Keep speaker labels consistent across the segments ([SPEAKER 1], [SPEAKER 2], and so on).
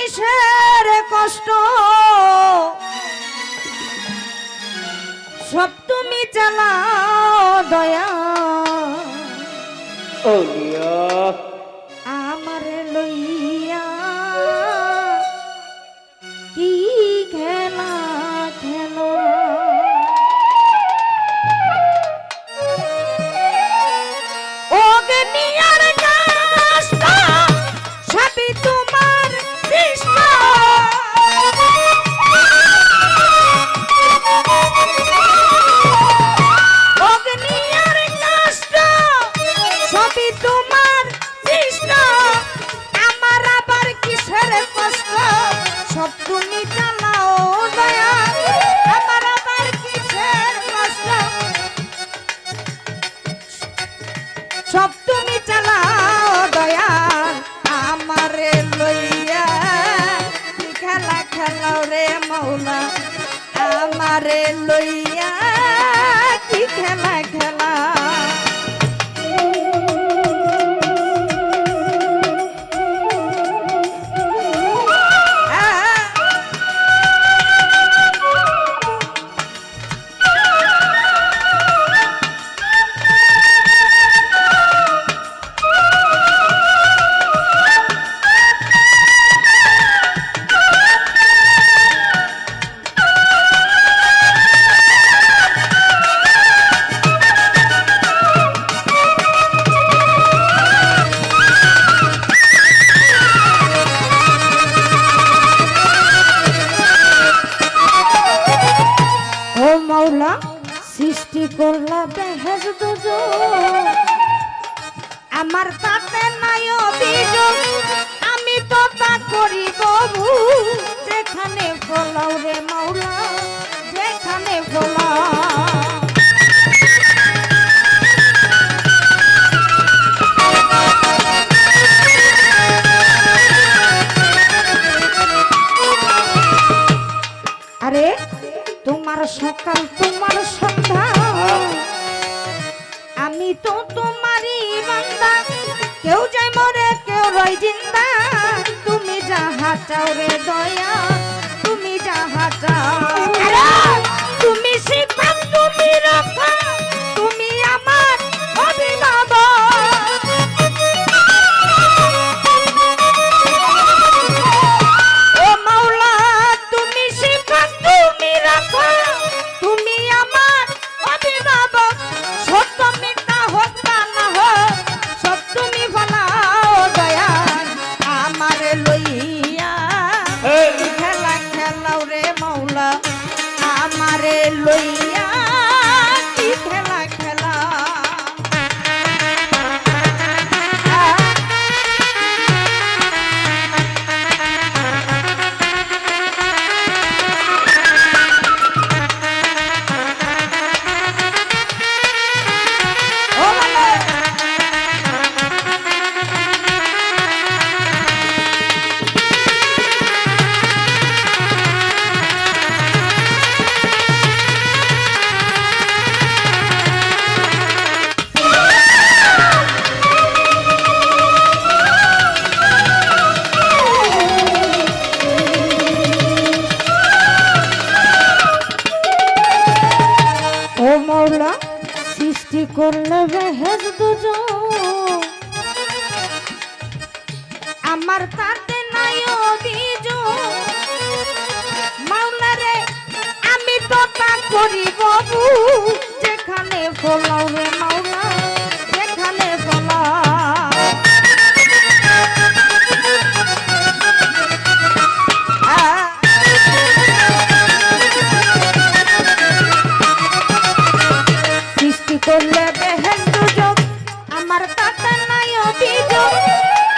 [SPEAKER 1] কিসের কষ্ট সব তুমি চালাও দয়া
[SPEAKER 2] ওলিয়া
[SPEAKER 1] আমারে লইয়া কি খেলা খেলো অগ্নিয়ার কষ্ট সবই তোমার সৃষ্ট অগ্নিয়ার কষ্ট সবই তোমার সৃষ্ট আমার আবার কিসের কষ্ট সব তুমি চালাও দয়া আমার আবার কিসের কষ্ট সব তুমি চালাও দয়া আমারে লইয়া কি খেলা খেলাও রে মৌলা আমারে লইয়া কি খেলা খেলা মৌলা সৃষ্টি করলা বেহেস আমার তাতে নাই অভিযোগ আমি তো তা করি প্রভু যেখানে ফলাও রে মৌলা যেখানে ফলাও আরে তোমার সকাল তোমার সন্ধ্যা আমি তো তোমারই বান্দা কেউ যায় মরে কেউ রয় জিন্দা তুমি যাহা চাও রে দয়া তুমি যাহা চাও তুমি শিখান তুমি রাখা তুমি আমার অভিনব ও মাওলা তুমি শিখান তুমি রাখা তুমি আমার অভিভাবক সত্য মিথ্যা হোক না হোক সব তুমি ফলাও দয়া আমার লইয়া খেলা খেলাও রে মৌলা আমারে লইয়া কি খেলা খেলা সৃষ্টি করলে বেহেস আমার তাতে নাই অভিযোগ মাওলা রে আমি তো তা করি বাবু যেখানে ফলাও রে মাওলা যেখানে ফলাও করলে বেহেস দুযোগ আমার তাতে নাই অভিযোগ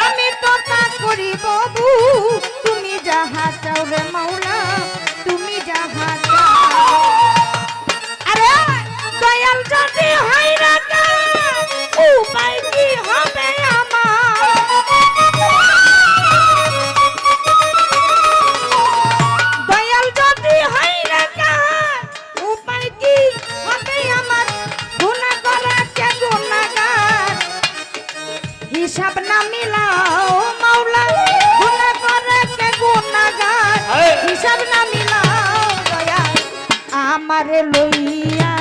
[SPEAKER 1] আমি তো তা করি বাবু তুমি যাহা চাও রে মৌলা তুমি যাহা চাও আরে দয়াল যদি হয় না উপায় কি হবে আমার দয়াল যদি হয় না উপায় কি হবে আমার হিসাব না মিলাও মাওলা গুনাহ করে কে গুনাহ হিসাব না মিলাও দয়াল আমারে লইয়া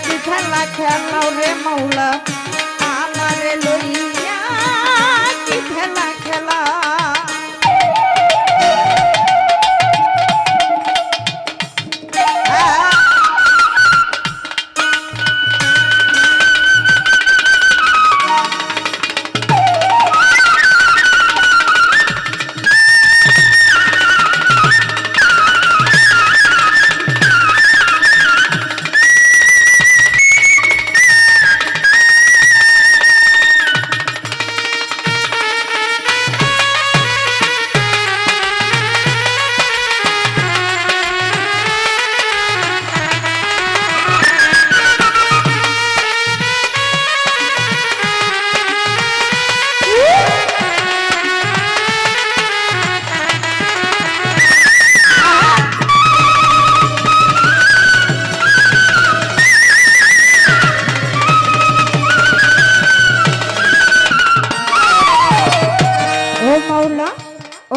[SPEAKER 1] কি খেলা খেলাও রে মাওলা আমারে লইয়া কি খেলা খেলা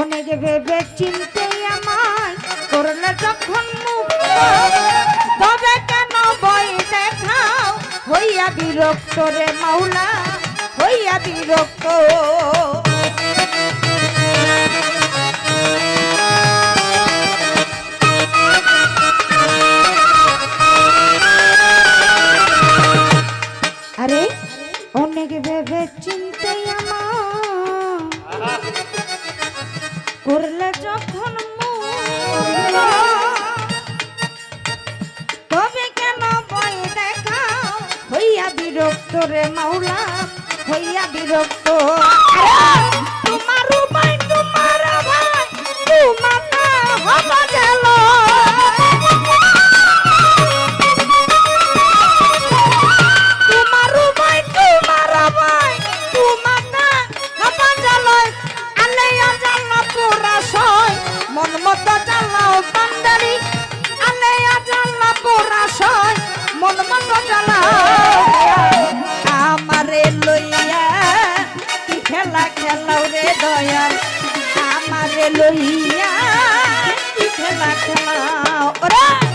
[SPEAKER 1] অনেক ভেবে চিনতে আমায় করলে যখন মুক্ত তবে কেন বই দেখাও হইয়া বিরক্ত রে মাওলা হইয়া বিরক্ত আরে অনেক ভেবে চিনতে আমায় করলে যখন তবে কেন বই দেখাও হইয়া বিরক্ত রে মাওলা হইয়া বিরক্ত তোমার উপায় তোমার ভাই তোমার না হবা গেল তোমার উপায় তোমার ভাই তোমার না হবা গেল আলেয়া জাল্লা পোরা সয় মন মতো জাল্লাও বান্দারি আলেয়া জাল্লা পোরা সয় মন মতো জাল্লাও আমারে লইয়া কি খেলা খেলাও রে দয়াল আমারে লইয়া কি খেলা খেলাও ওরে